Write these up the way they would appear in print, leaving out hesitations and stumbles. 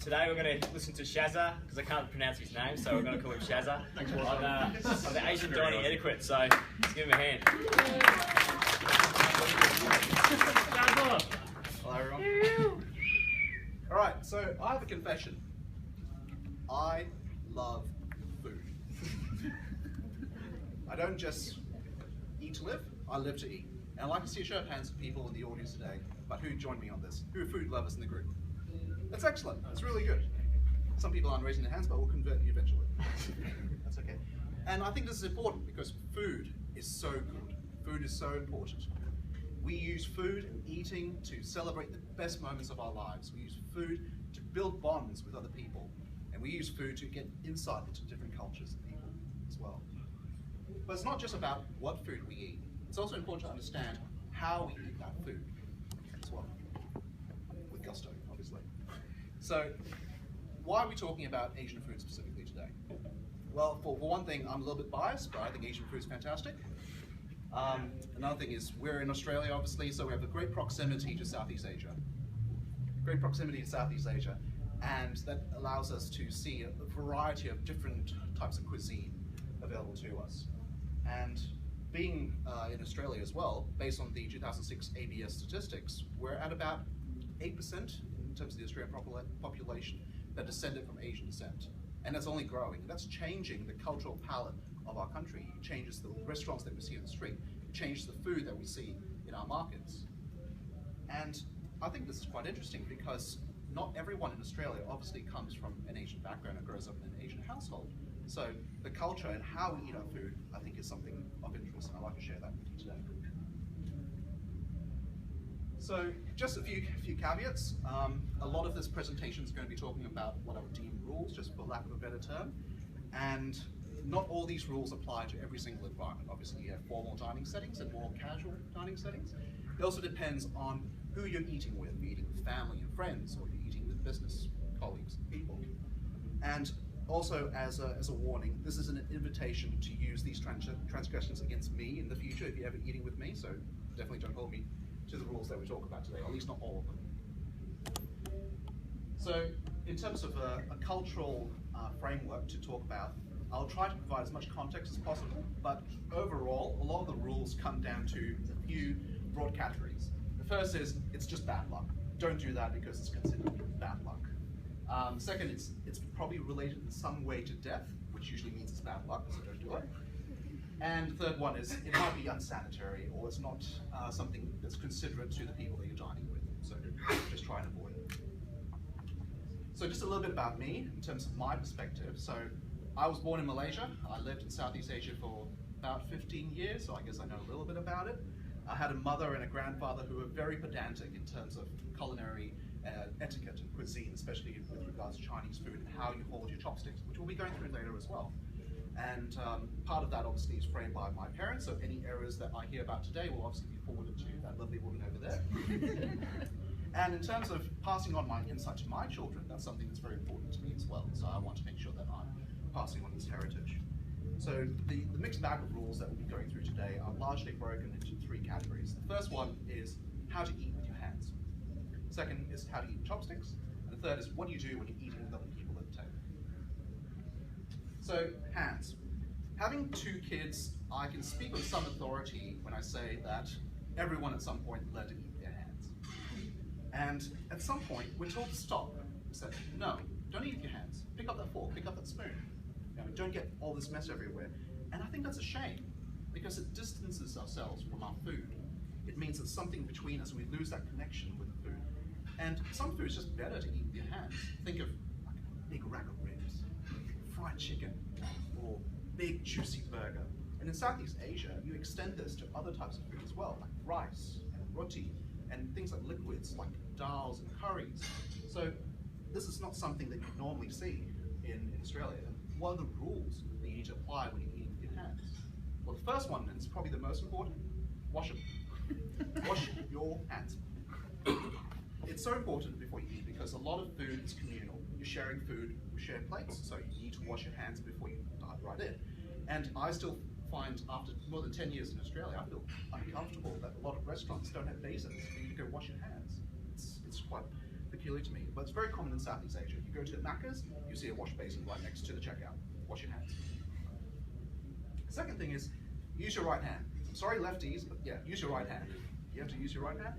Today we're going to listen to Shazza, because I can't pronounce his name, so we're going to call him Shazza, on the Asian dining etiquette, so let's give him a hand. Hello everyone. Alright, so I have a confession. I love food. I don't just eat to live, I live to eat. And I'd like to see a show of hands of people in the audience today about who joined me on this. Who are food lovers in the group? That's excellent. That's really good. Some people aren't raising their hands, but we'll convert you eventually. That's okay. And I think this is important because food is so good. Food is so important. We use food and eating to celebrate the best moments of our lives. We use food to build bonds with other people. And we use food to get insight into different cultures and people as well. But it's not just about what food we eat. It's also important to understand how we eat that food as well. With gusto, obviously. So, why are we talking about Asian food specifically today? Well, for one thing, I'm a little bit biased, but I think Asian food is fantastic. Another thing is, we're in Australia, obviously, so we have a great proximity to Southeast Asia. Great proximity to Southeast Asia, and that allows us to see a variety of different types of cuisine available to us. And being in Australia as well, based on the 2006 ABS statistics, we're at about 8% in terms of the Australian population that descended from Asian descent. And that's only growing. That's changing the cultural palette of our country. It changes the restaurants that we see on the street. It changes the food that we see in our markets. And I think this is quite interesting because not everyone in Australia obviously comes from an Asian background or grows up in an Asian household. So the culture and how we eat our food, I think, is something of interest, and I'd like to share that with you today. So just a few caveats. A lot of this presentation is going to be talking about what I would deem rules, just for lack of a better term. And not all these rules apply to every single environment. Obviously, you have formal dining settings and more casual dining settings. It also depends on who you're eating with. You're eating with family and friends, or you're eating with business colleagues, people. And also, as a warning, this is an invitation to use these transgressions against me in the future if you're ever eating with me, so definitely don't hold me to the rules that we talk about today, or at least not all of them. So, in terms of a cultural framework to talk about, I'll try to provide as much context as possible, but overall, a lot of the rules come down to a few broad categories. The first is, it's just bad luck. Don't do that because it's considered bad luck. Second, it's probably related in some way to death, which usually means it's bad luck, so don't do it. And the third one is, it might be unsanitary, or it's not something that's considerate to the people that you're dining with, so just try and avoid it. So just a little bit about me, in terms of my perspective. So I was born in Malaysia. I lived in Southeast Asia for about 15 years, so I guess I know a little bit about it. I had a mother and a grandfather who were very pedantic in terms of culinary etiquette and cuisine, especially with regards to Chinese food and how you hold your chopsticks, which we'll be going through later as well. And part of that obviously is framed by my parents, so any errors that I hear about today will obviously be forwarded to that lovely woman over there. And in terms of passing on my insight to my children, that's something that's very important to me as well, so I want to make sure that I'm passing on this heritage. So the mixed bag of rules that we'll be going through today are largely broken into three categories. The first one is how to eat with your hands. Second is how to eat with chopsticks. And the third is what do you do when you're eating with other people at the table. So, hands. Having two kids, I can speak with some authority when I say that everyone at some point learned to eat with their hands. And at some point, we're told to stop. We said, no, don't eat with your hands. Pick up that fork, pick up that spoon. Don't get all this mess everywhere. And I think that's a shame, because it distances ourselves from our food. It means there's something between us and we lose that connection with the food. And some food is just better to eat with your hands. Think of like a big rack of ribs, fried chicken, or big juicy burger. And in Southeast Asia, you extend this to other types of food as well, like rice and roti, and things like liquids like dals and curries. So this is not something that you normally see in Australia. What are the rules that you need to apply when you're eating with your hands? Well, the first one, and it's probably the most important, wash them. Wash your hands. It's so important before you eat because a lot of food is communal. You're sharing food with shared plates, so you need to wash your hands before you dive right in. And I still find, after more than 10 years in Australia, I feel uncomfortable that a lot of restaurants don't have basins for you to go wash your hands. It's quite peculiar to me, but it's very common in Southeast Asia. You go to Macca's, you see a wash basin right next to the checkout. Wash your hands. Second thing is, use your right hand. I'm sorry, lefties, but yeah, use your right hand. You have to use your right hand.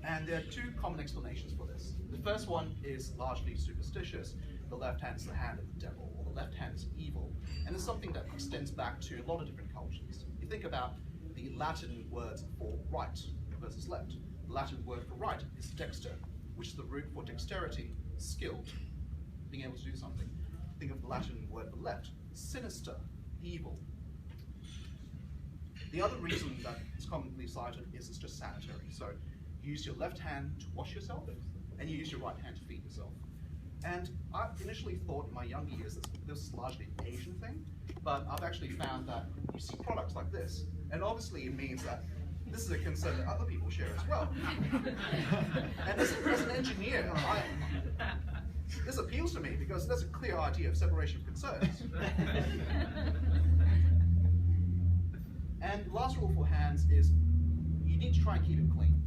And there are two common explanations for this. The first one is largely superstitious. The left hand is the hand of the devil, or the left hand is evil. And it's something that extends back to a lot of different cultures. You think about the Latin words for right versus left. The Latin word for right is dexter, which is the root for dexterity, skilled, being able to do something. Think of the Latin word for left, sinister, evil. The other reason that it's commonly cited is it's just sanitary. So you use your left hand to wash yourself, and you use your right hand to feed yourself. And I initially thought in my younger years that this was largely an Asian thing, but I've actually found that you see products like this, and obviously it means that this is a concern that other people share as well. And as an engineer, this appeals to me because there's a clear idea of separation of concerns. And last rule for hands is you need to try and keep it clean.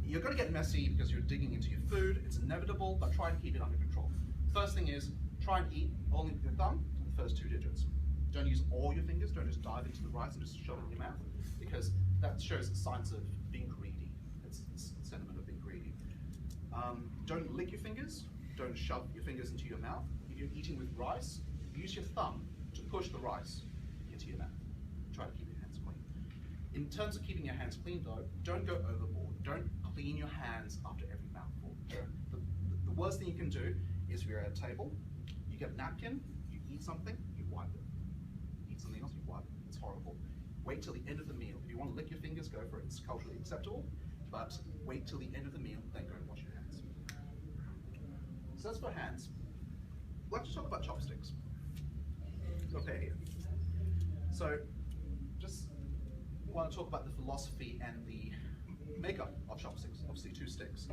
You're going to get messy because you're digging into your food. It's inevitable, but try and keep it under control. First thing is, try and eat only with your thumb and the first 2 digits. Don't use all your fingers. Don't just dive into the rice and just shove it in your mouth, because that shows signs of being greedy. It's a sentiment of being greedy. Don't lick your fingers. Don't shove your fingers into your mouth. If you're eating with rice, use your thumb to push the rice into your mouth. Try to keep your hands clean. In terms of keeping your hands clean though, don't go overboard. Don't clean your hands after every mouthful. The worst thing you can do is if you're at a table, you get a napkin, you eat something, you wipe it. Eat something else, you wipe it. It's horrible. Wait till the end of the meal. If you want to lick your fingers, go for it. It's culturally acceptable, but wait till the end of the meal, then go and wash your hands. So that's for hands. Let's talk about chopsticks. Got a pair here. So just want to talk about the philosophy and the makeup of chopsticks. Obviously 2 sticks,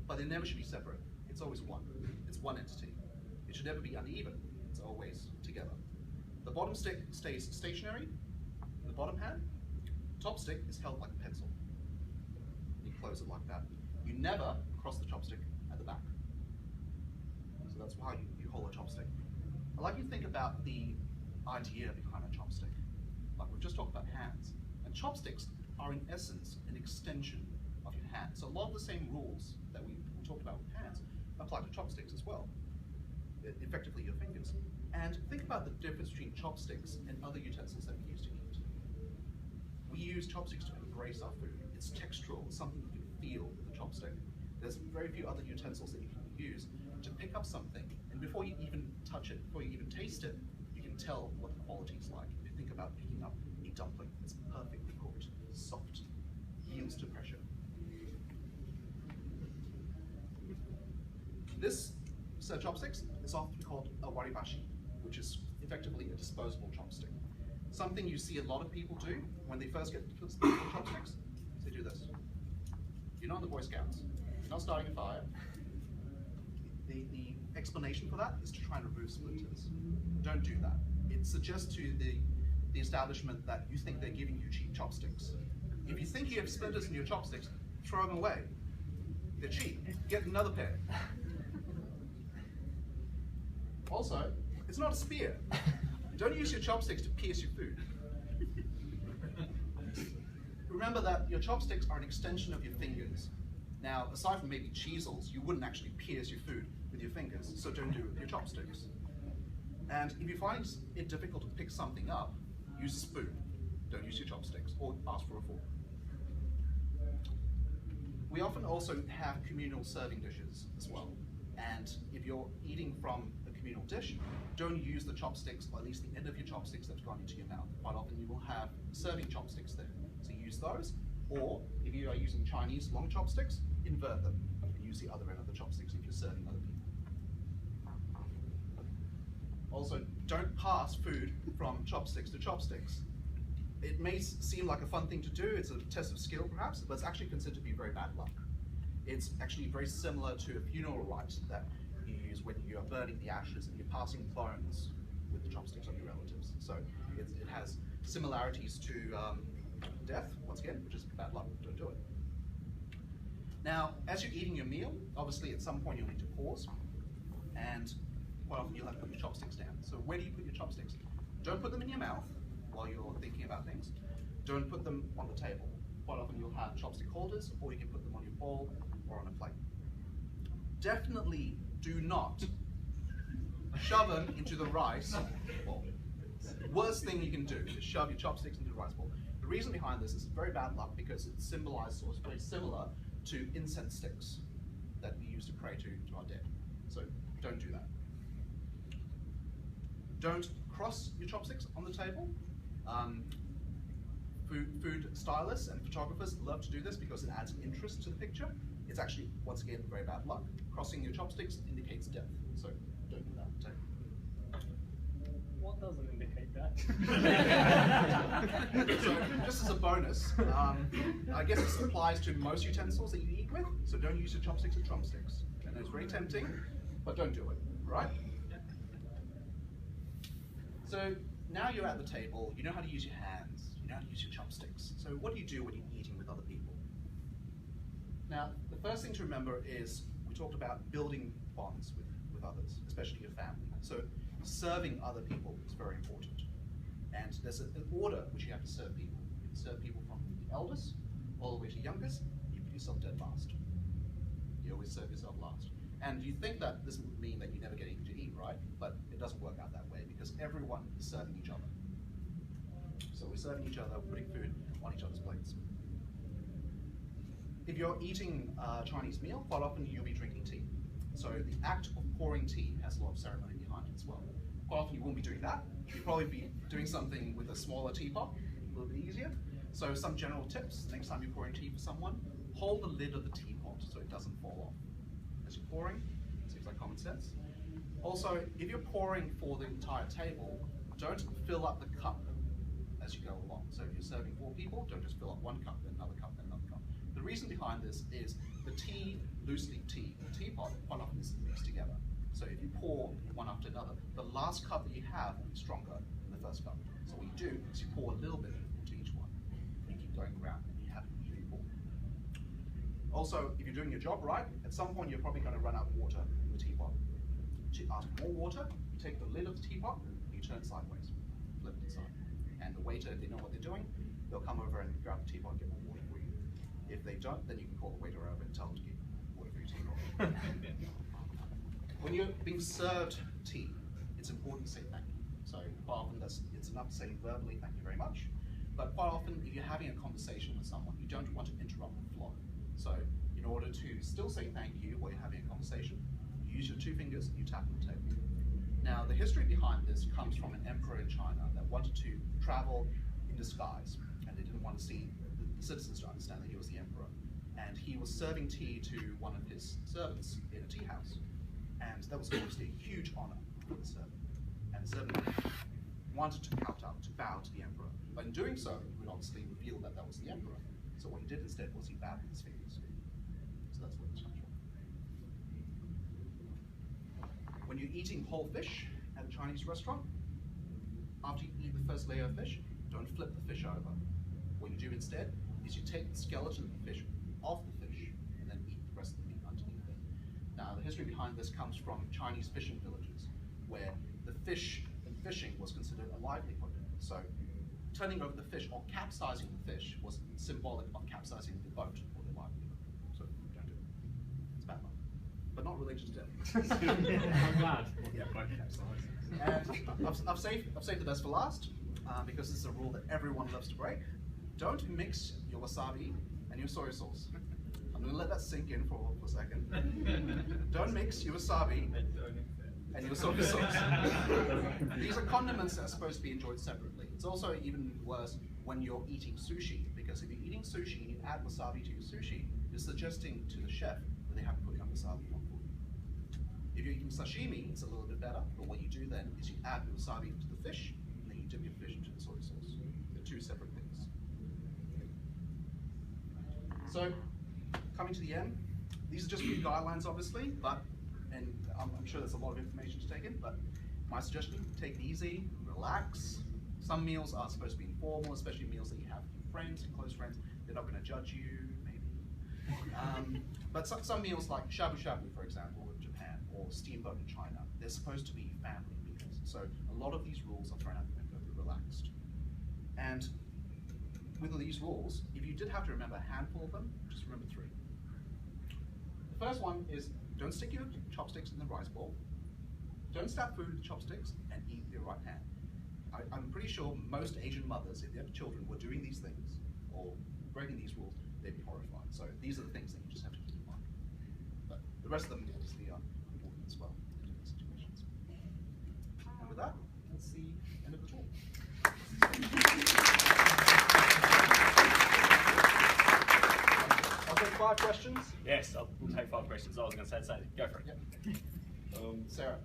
but they never should be separate. It's always one. It's one entity. It should never be uneven. It's always together. The bottom stick stays stationary in the bottom hand. Top stick is held like a pencil. You close it like that. You never cross the chopstick at the back. So that's how you hold a chopstick. I'd like you to think about the idea behind a chopstick. Like we've just talked about hands. And chopsticks are in essence an extension of your hand. So a lot of the same rules that we talked about with hands apply to chopsticks as well. Effectively your fingers. And think about the difference between chopsticks and other utensils that we use to eat. We use chopsticks to embrace our food. It's textural, it's something you can feel with a chopstick. There's very few other utensils that you can use to pick up something, and before you even touch it, before you even taste it, you can tell what the quality is like. If you think about picking up a dumpling, it's perfectly cooked, soft, yields to pressure. This set of chopsticks is often called a waribashi, which is effectively a disposable chopstick. Something you see a lot of people do when they first get disposable chopsticks is they do this. You're not in the Boy Scouts. You're not starting a fire. The explanation for that is to try and remove splinters. Don't do that. It suggests to the establishment that you think they're giving you cheap chopsticks. If you think you have splinters in your chopsticks, throw them away. They're cheap. Get another pair. Also, it's not a spear. Don't use your chopsticks to pierce your food. Remember that your chopsticks are an extension of your fingers. Now, aside from maybe chisels, you wouldn't actually pierce your food with your fingers, so don't do it with your chopsticks. And if you find it difficult to pick something up, use a spoon. Don't use your chopsticks, or ask for a fork. We often also have communal serving dishes as well. And if you're eating from a communal dish, don't use the chopsticks, or at least the end of your chopsticks that's gone into your mouth. Quite often you will have serving chopsticks there. So use those, or if you are using Chinese long chopsticks, invert them and use the other end of the chopsticks if you're serving other people. Also, don't pass food from chopsticks to chopsticks. It may seem like a fun thing to do, it's a test of skill perhaps, but it's actually considered to be very bad luck. It's actually very similar to a funeral rite that you use when you are burning the ashes and you're passing bones with the chopsticks on your relatives. So it has similarities to death, once again, which is bad luck, don't do it. Now, as you're eating your meal, obviously at some point you'll need to pause. and quite often you'll have to put your chopsticks down. So where do you put your chopsticks? Don't put them in your mouth while you're thinking about things. Don't put them on the table. Quite often you'll have chopstick holders, or you can put them on your bowl or on a plate. Definitely do not shove them into the rice bowl. Worst thing you can do is shove your chopsticks into the rice bowl. The reason behind this is very bad luck because it symbolizes, or is very similar to incense sticks that we use to pray to our dead. So don't do that. Don't cross your chopsticks on the table. Food stylists and photographers love to do this because it adds interest to the picture. It's actually, once again, very bad luck. Crossing your chopsticks indicates death, so don't do that on the table. What doesn't indicate that? So, just as a bonus, I guess this applies to most utensils that you eat with, so don't use your chopsticks as drumsticks. I know it's very tempting, but don't do it, right? So, now you're at the table, you know how to use your hands, you know how to use your chopsticks. So what do you do when you're eating with other people? Now, the first thing to remember is we talked about building bonds with others, especially your family. So serving other people is very important. And there's an order which you have to serve people. You can serve people from the eldest all the way to youngest, you put yourself dead last. You always serve yourself last. And you think that this would mean that you never get anything to eat, right? But it doesn't work out that way because everyone is serving each other. So we're serving each other, putting food on each other's plates. If you're eating a Chinese meal, quite often you'll be drinking tea. So the act of pouring tea has a lot of ceremony behind it as well. Quite often you won't be doing that. You'll probably be doing something with a smaller teapot, a little bit easier. So some general tips, next time you're pouring tea for someone, hold the lid of the teapot so it doesn't fall off. As you're pouring, seems like common sense. Also, if you're pouring for the entire table, don't fill up the cup as you go along. So if you're serving 4 people, don't just fill up 1 cup, then another cup, then another cup. The reason behind this is the tea, loose leaf tea, the teapot, quite often is mixed together. So if you pour one after another, the last cup that you have will be stronger than the first cup. So what you do is you pour a little bit into each one. You keep going around and you have an even pour. Also, if you're doing your job right, at some point you're probably going to run out of water in the teapot. To ask for more water, you take the lid of the teapot and you turn it sideways, flip it inside. And the waiter, if they know what they're doing, they'll come over and grab the teapot and get more water for you. If they don't, then you can call the waiter over and tell them to get water for your teapot. When you're being served tea, it's important to say thank you. So quite often it's enough to say verbally thank you very much, but quite often if you're having a conversation with someone, you don't want to interrupt the flow. So in order to still say thank you while you're having a conversation, you use your 2 fingers and you tap on the table. Now the history behind this comes from an emperor in China that wanted to travel in disguise, and they didn't want to see the citizens to understand that he was the emperor. And he was serving tea to one of his servants in a tea house. And that was obviously a huge honor for the servant. And the servant wanted to bow to the emperor. But in doing so, he would obviously reveal that that was the emperor. So what he did instead was he bowed with his fingers. So that's where this comes from. When you're eating whole fish at a Chinese restaurant, after you eat the first layer of fish, don't flip the fish over. What you do instead is you take the skeleton of the fish off the fish and then eat the rest of the meat underneath it. Now, the history behind this comes from Chinese fishing villages, where the fish and fishing was considered a livelihood. So, turning over the fish or capsizing the fish was symbolic of capsizing the boat or the livelihood. So, don't do it. It's bad luck. But not related to death. I'm glad. Yeah, boat capsized. And I've saved the best for last, because this is a rule that everyone loves to break. Don't mix your wasabi and your soy sauce. I'm going to let that sink in for a second. Don't mix your wasabi and your soy sauce. These are condiments that are supposed to be enjoyed separately. It's also even worse when you're eating sushi, because if you're eating sushi and you add wasabi to your sushi, you're suggesting to the chef that they haven't put enough wasabi on food. If you're eating sashimi, it's a little bit better, but what you do then is you add the wasabi to the fish, and then you dip your fish into the soy sauce. They're 2 separate things. So, coming to the end, these are just a few guidelines obviously, and I'm sure there's a lot of information to take in, but my suggestion, take it easy, relax. Some meals are supposed to be informal, especially meals that you have with friends and close friends. They're not going to judge you, maybe. But some meals like shabu shabu, for example, in Japan, or steamboat in China. They're supposed to be family meals. So a lot of these rules are thrown out the window, they're relaxed. And with these rules, if you did have to remember a handful of them, just remember 3. The first one is don't stick your chopsticks in the rice bowl. Don't stab food with chopsticks and eat with your right hand. I'm pretty sure most Asian mothers, if their children were doing these things or breaking these rules, they'd be horrified. So these are the things that you just have to keep in mind. But the rest of them obviously are important as well in different situations. And with that, that's the end of the talk. I'll take 5 questions. Yes, we'll take 5 questions. I was going to say, go for it. Yep. Sarah.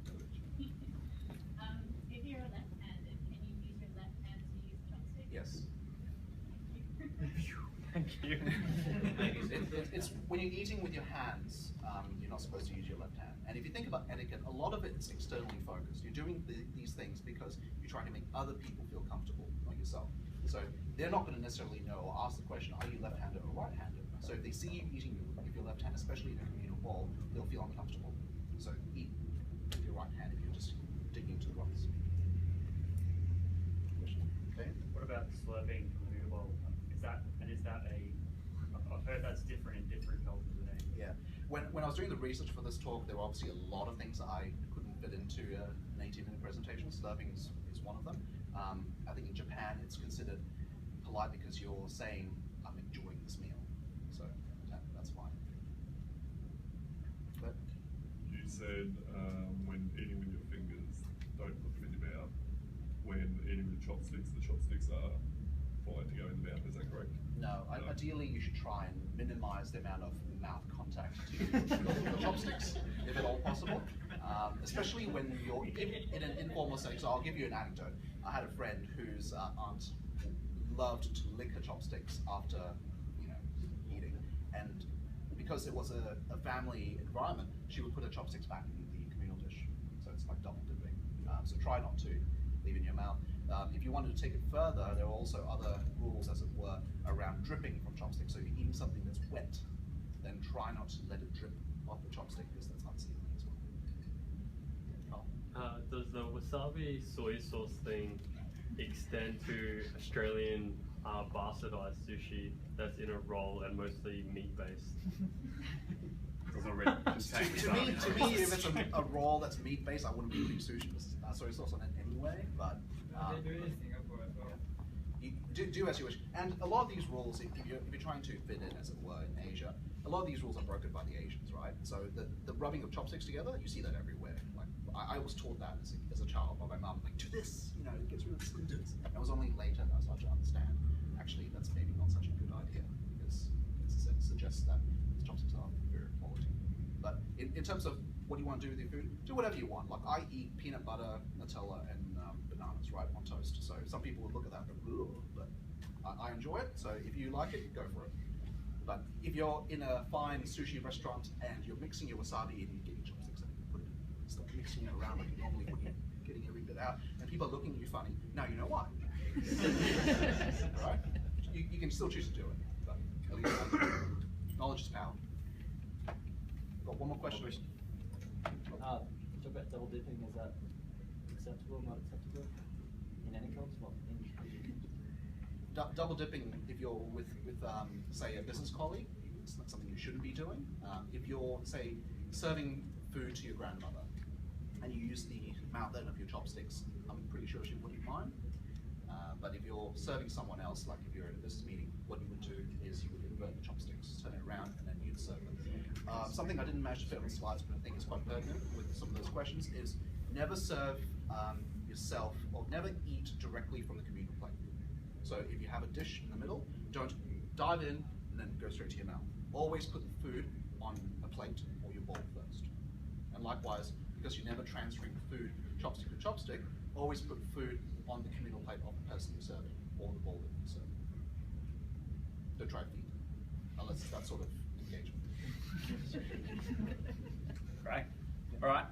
If you're left-handed, can you use your left hand to use chopsticks? Yes. Thank you. It's when you're eating with your hands, you're not supposed to use your left hand. And if you think about etiquette, a lot of it is externally focused. You're doing these things because you're trying to make other people feel comfortable, like yourself. So they're not going to necessarily know or ask the question, are you left-handed or right-handed? So if they see you eating with your left hand, especially in a communal bowl, they'll feel uncomfortable. So eat with your right hand if you're just digging into the rocks. Okay. What about slurping from the bowl? Is that I've heard that's different in different cultures in Asia. Yeah. When I was doing the research for this talk, there were obviously a lot of things that I couldn't fit into an 18-minute presentation. Slurping is one of them. I think in Japan it's considered polite because you're saying, I'm enjoying this meal. So that's fine. But, you said when eating with your fingers, don't put them in your mouth. When eating with chopsticks, the chopsticks are fine to go in the mouth, is that correct? no, ideally you should try and minimize the amount of mouth contact to your chopsticks, if at all possible. Especially when you're in an informal setting. So I'll give you an anecdote. I had a friend whose aunt loved to lick her chopsticks after eating, and because it was a family environment, she would put her chopsticks back in the communal dish. So it's like double dipping. So try not to leave in your mouth. If you wanted to take it further, there are also other rules, as it were, around dripping from chopsticks. So if you're eating something that's wet, then try not to let it drip off the chopstick because that's unseemly as well. Does the wasabi soy sauce thing extend to Australian bastardized sushi that's in a roll and mostly meat-based? To me, if it's a roll that's meat-based, I wouldn't be putting sushi soy sauce on it anyway. But They do it in Singapore as well. you do as you wish. And a lot of these rules, if you're trying to fit in, as it were, in Asia, a lot of these rules are broken by the Asians, right? So the rubbing of chopsticks together, you see that everywhere. Like I was taught that as a child by my mum, like do this, it gets rid of the splinters. And it was only later that I started to understand, actually, that's maybe not such a good idea because it suggests that the chopsticks are inferior quality. But in terms of what you want to do with your food, do whatever you want. Like I eat peanut butter, Nutella, and bananas, right, on toast. So some people would look at that and go, ugh, but I enjoy it. So if you like it, go for it. But if you're in a fine sushi restaurant and you're mixing your wasabi and you get your chopsticks and you put it, stop mixing it around like you normally would, getting every bit out, and people are looking at you funny. Now you know why. Right? You can still choose to do it, but at least knowledge is power. Got one more question. Talk about double dipping. Is that acceptable, not acceptable in any culture? Well, Double dipping, if you're with say, a business colleague, it's not something you shouldn't be doing. If you're, say, serving food to your grandmother and you use the mouth end of your chopsticks, I'm pretty sure she wouldn't mind. But if you're serving someone else, like if you're at a business meeting, what you would do is you would invert the chopsticks, turn it around, and then you'd serve them. Something I didn't manage to fit on the slides, but I think is quite pertinent with some of those questions, is never serve yourself or never eat directly from the communal plate. So if you have a dish in the middle, don't dive in and then go straight to your mouth. Always put the food on a plate or your bowl first. And likewise, because you're never transferring food chopstick to chopstick, always put food on the communal plate of the person you're serving or the bowl that you're serving. Don't try to feed them, unless it's that sort of engagement. Great. All right.